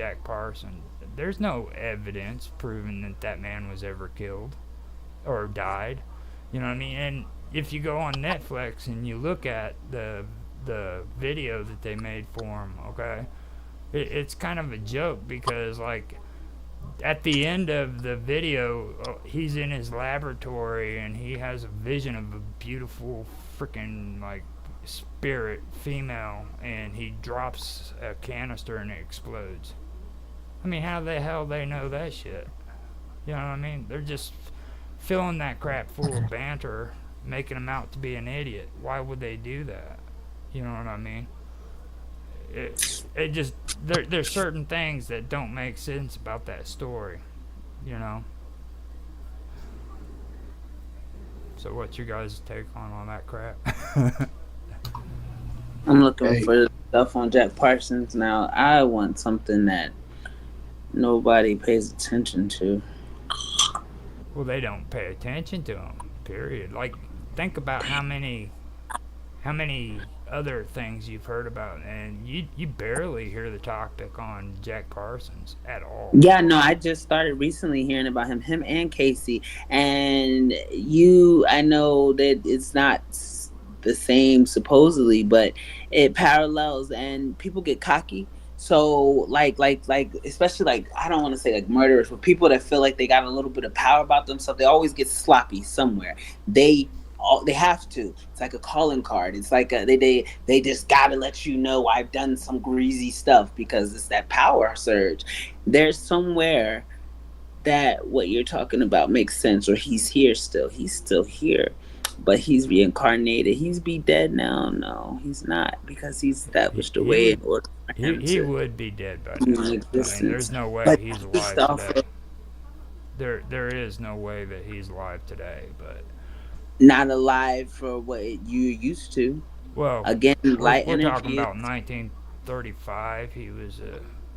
Jack Parsons. There's no evidence proving that that man was ever killed or died. You know what I mean? And if you go on Netflix and you look at the video that they made for him, okay, it's kind of a joke because like at the end of the video, he's in his laboratory and he has a vision of a beautiful freaking like spirit female, and he drops a canister and it explodes. I mean, how the hell they know that shit? You know what I mean? They're just filling that crap full of banter, making him out to be an idiot. Why would they do that? You know what I mean? It just there's certain things that don't make sense about that story, you know. So what's your guys' take on all that crap? I'm looking for stuff on Jack Parsons now. I want something that nobody pays attention to. Well, they don't pay attention to him. Period. Like, think about how many other things you've heard about, and you barely hear the topic on Jack Parsons at all. Yeah, no, I just started recently hearing about him and Casey. And I know that it's not the same supposedly, but it parallels, and people get cocky. So like especially like, I don't want to say like murderers, but people that feel like they got a little bit of power about themselves, they always get sloppy somewhere. They have to. It's like a calling card. It's like they just gotta let you know I've done some greasy stuff, because it's that power surge. There's somewhere that what you're talking about makes sense, or he's here still. He's still here, but he's reincarnated. He's be dead now. No, he's not, because he's established a way in order for him he to would be dead by now. I mean, there's no way But he's based alive off today. of There is no way that he's alive today. But not alive for what you're used to. well, Again, light we're talking energy. about 1935. He was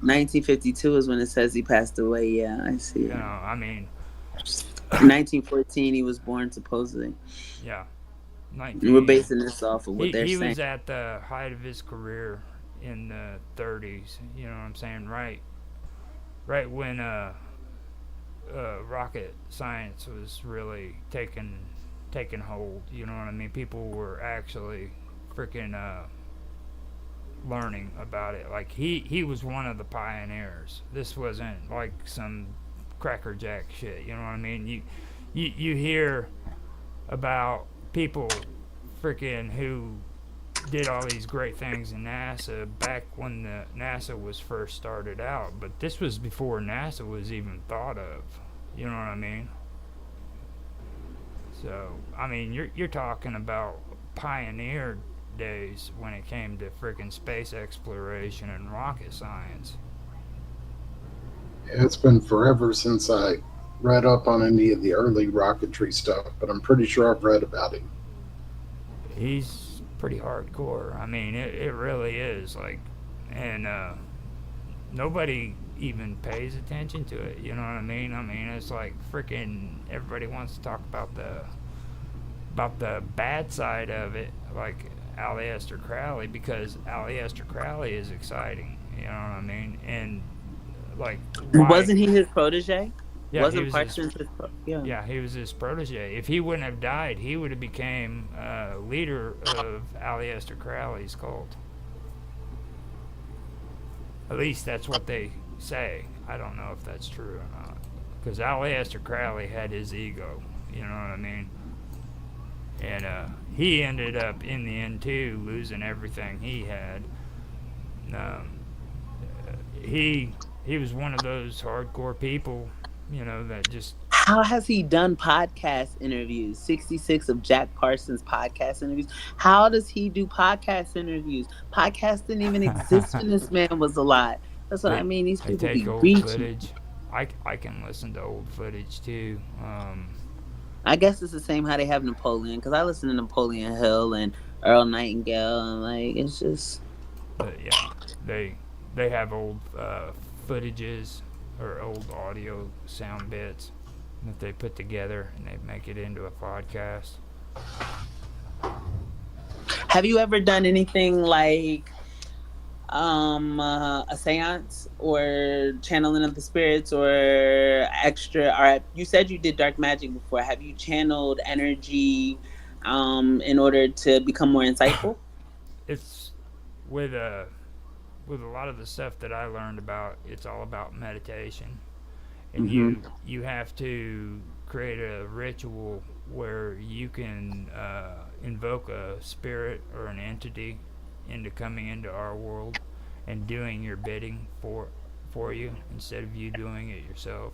1952 is when it says he passed away. Yeah, I see you it. know, I mean, 1914 he was born, supposedly. yeah, And we're 19. basing this off of what they're He saying. was at the height of his career in the 30s. You know what I'm saying? Right when rocket science was really taking hold. You know what I mean? People were actually freaking learning about it. Like he was one of the pioneers. This wasn't like some crackerjack shit. You know what I mean? You hear about people freaking who did all these great things in NASA back when the NASA was first started out, but this was before NASA was even thought of. You know what I mean? So I mean, you're talking about pioneer days when it came to freaking space exploration and rocket science. Yeah, it's been forever since I read up on any of the early rocketry stuff, but I'm pretty sure I've read about him. He's pretty hardcore. I mean, it really is like, and nobody even pays attention to it. You know what I mean? I mean, it's like freaking everybody wants to talk about the bad side of it, like Aleister Crowley, because Aleister Crowley is exciting. You know what I mean? And like, why? Wasn't he his protege? Yeah, Wasn't Parsons his yeah. Yeah, he was his protege. If he wouldn't have died, he would have became leader of Aleister Crowley's cult. At least that's what they say. I don't know if that's true or not. Because Aleister Crowley had his ego. You know what I mean? And he ended up, in the end, too, losing everything he had. Um, he was one of those hardcore people, you know, that just... How has he done podcast interviews? 66 of Jack Parsons podcast interviews. How does he do podcast interviews? Podcasts didn't even exist when this man was alive. That's what I mean. These They people take be old reaching. footage. I can listen to old footage, too. I guess it's the same how they have Napoleon, because I listen to Napoleon Hill and Earl Nightingale, and like, it's just... But yeah, they have old footages or old audio sound bits that they put together and they make it into a podcast. Have you ever done anything like a seance or channeling of the spirits or extra? Or you said you did dark magic before. Have you channeled energy in order to become more insightful? It's with with a lot of the stuff that I learned about. It's all about meditation, and Mm-hmm. you have to create a ritual where you can invoke a spirit or an entity into coming into our world and doing your bidding for you instead of you doing it yourself.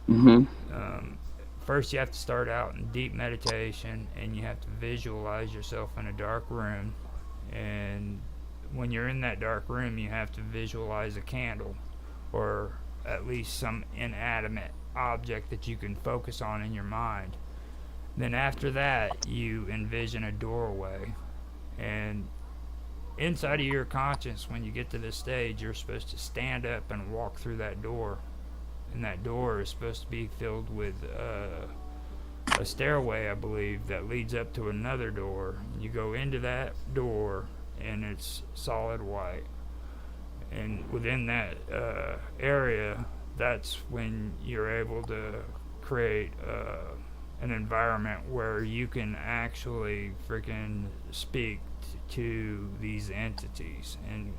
Mm-hmm. Um, First, you have to start out in deep meditation, and you have to visualize yourself in a dark room. And when you're in that dark room, you have to visualize a candle or at least some inanimate object that you can focus on in your mind. Then, after that, you envision a doorway. And inside of your conscience, when you get to this stage, you're supposed to stand up and walk through that door. And that door is supposed to be filled with a stairway, I believe, that leads up to another door. You go into that door, and it's solid white. And within that area, that's when you're able to create an environment where you can actually freaking speak to these entities. And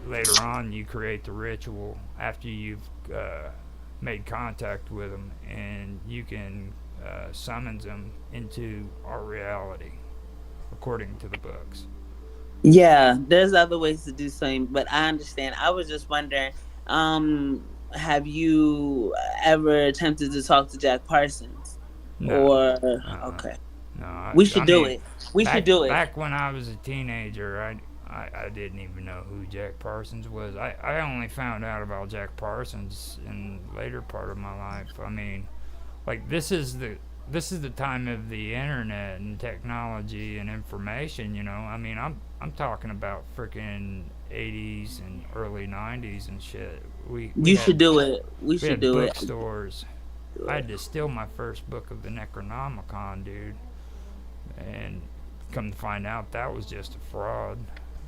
later on, you create the ritual after you've made contact with them, and you can summons them into our reality according to the books. Yeah, there's other ways to do something, but I understand. I was just wondering, have you ever attempted to talk to Jack Parsons? No, Or uh-uh. okay, No, we I should do mean, it. We should do it. back when I was a teenager, I didn't even know who Jack Parsons was. I only found out about Jack Parsons in the later part of my life. I mean, like this is the time of the internet and technology and information. You know, I mean, I'm talking about freaking 80s and early 90s and shit. We You had should do it. We we should had do it. bookstores. I had to steal my first book of the Necronomicon, dude, and come to find out that was just a fraud.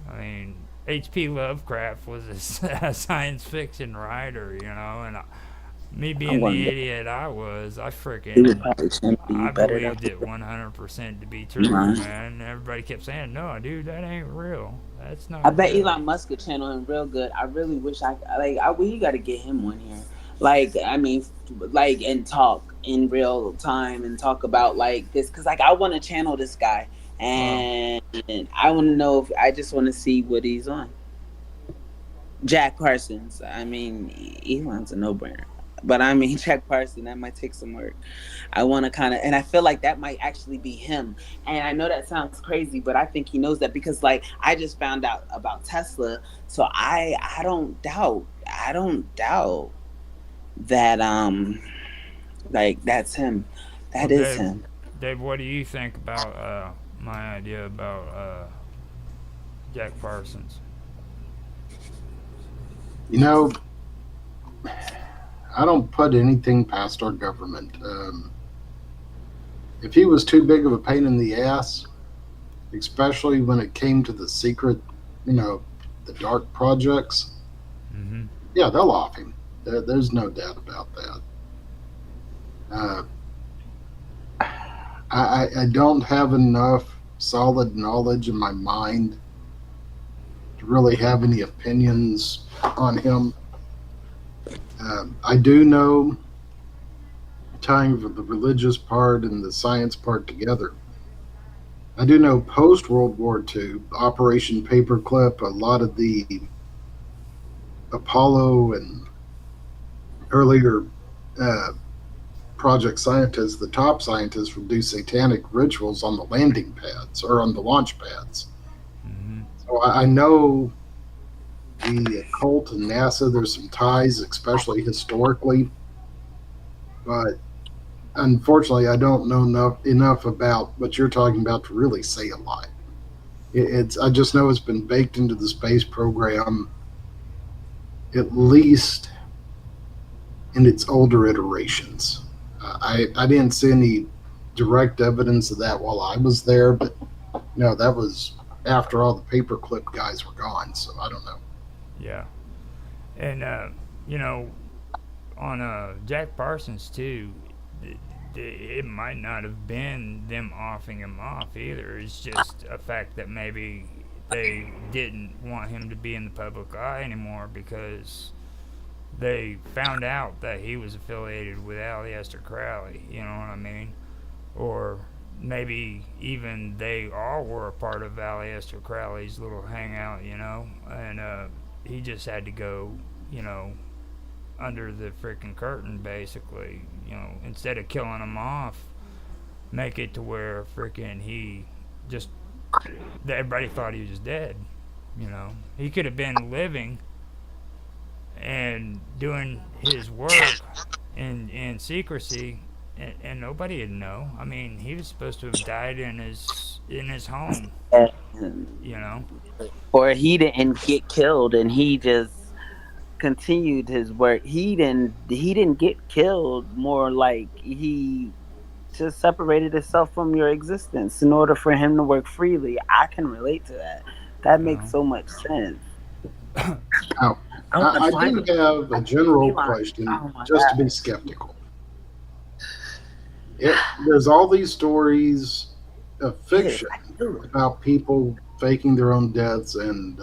I mean, H.P. Lovecraft was a science fiction writer, you know, and me I being the wonder. idiot I was, He would freaking probably channel you I better than believed it 100% to be true, mine. man. And everybody kept saying, "No, dude, that ain't real. That's I not bet real." Elon Musk could channel him real good. I really wish I like. We got to get him on here. Like, I mean, like, and talk in real time and talk about like this because like I want to channel this guy Well, and I want to know if I just want to see what he's on. Jack Parsons. I mean, Elon's a no brainer. But I mean, Jack Parsons, that might take some work. I want to kind of, and I feel like that might actually be him. And I know that sounds crazy, but I think he knows that because, like, I just found out about Tesla, so I don't doubt that like that's him, well, that is him. Dave, what do you think about my idea about Jack Parsons? You know, I don't put anything past our government. If he was too big of a pain in the ass, especially when it came to the secret, you know, the dark projects, Mm-hmm. yeah, they'll off him. There's no doubt about that. Uh, I don't have enough solid knowledge in my mind to really have any opinions on him. I do know, tying the religious part and the science part together, I do know post World War II, Operation Paperclip, a lot of the Apollo and earlier uh, project scientists, the top scientists, would do satanic rituals on the landing pads or on the launch pads. Mm-hmm. So I know the occult and NASA, there's some ties, especially historically, but unfortunately, I don't know enough about what you're talking about to really say a lot. I just know it's been baked into the space program, at least in its older iterations. I didn't see any direct evidence of that while I was there, but no, that was after all the paperclip guys were gone. So I don't know. Yeah. And, on Jack Parsons, too, it might not have been them offing him off either. It's just a fact that maybe they didn't want him to be in the public eye anymore because they found out that he was affiliated with Aleister Crowley, you know what I mean? Or maybe even they all were a part of Aleister Crowley's little hangout, and he just had to go, under the freaking curtain, basically, instead of killing him off, make it to where freaking he just, everybody thought he was dead, He could have been living and doing his work in secrecy, and nobody would know. I mean, he was supposed to have died in his home, Or he didn't get killed, and he just continued his work. He didn't get killed. More like he just separated himself from your existence in order for him to work freely. I can relate to that. That makes so much sense. Now, I do have a general question, just to be skeptical. There's all these stories of fiction about people faking their own deaths and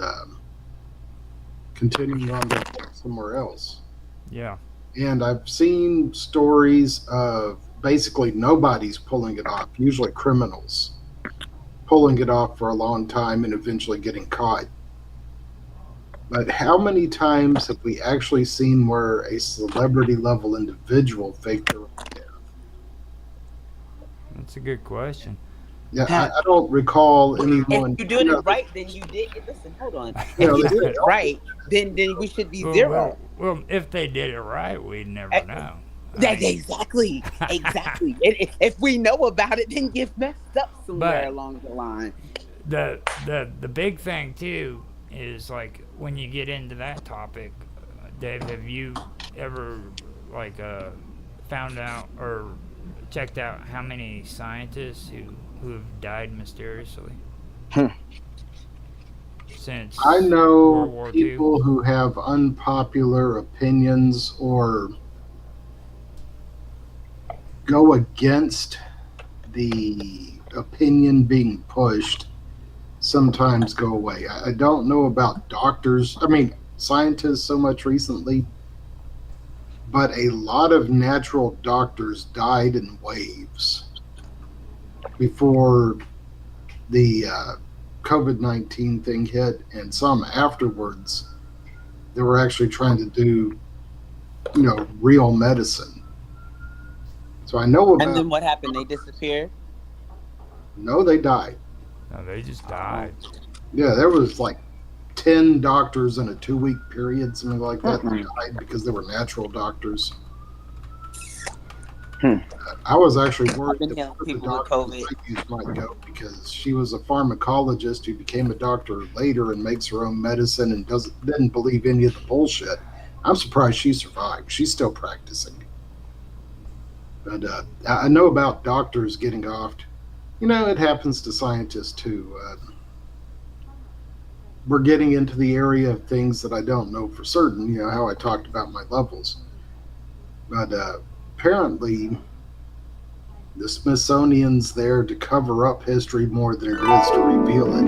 continuing on their life somewhere else. Yeah. And I've seen stories of basically nobody's pulling it off, usually criminals pulling it off for a long time and eventually getting caught. But how many times have we actually seen where a celebrity level individual faked their own death? That's a good question. Yeah, I don't recall anyone. If you did it right, then you did. Listen, hold on. If you did it right, then we should be zero. Well, if they did it right, we'd never know. Exactly. If we know about it, then you've messed up somewhere along the line. The big thing too is, like, when you get into that topic, Dave, have you ever found out or checked out how many scientists who have died mysteriously since I know World War people II? who have unpopular opinions or go against the opinion being pushed sometimes go away. I don't know about scientists so much recently, but a lot of natural doctors died in waves before the COVID-19 thing hit, and some afterwards. They were actually trying to do, real medicine. So I know about. And then what happened? They disappeared? No, they died. No, they just died. Yeah, there was like 10 doctors in a 2-week period, something like that, that died because they were natural doctors. I was actually worried that people with COVID might go because she was a pharmacologist who became a doctor later and makes her own medicine and didn't believe any of the bullshit. I'm surprised she survived. She's still practicing. But I know about doctors getting offed. It happens to scientists too. We're getting into the area of things that I don't know for certain, how I talked about my levels. But apparently the Smithsonian's there to cover up history more than it is to reveal it.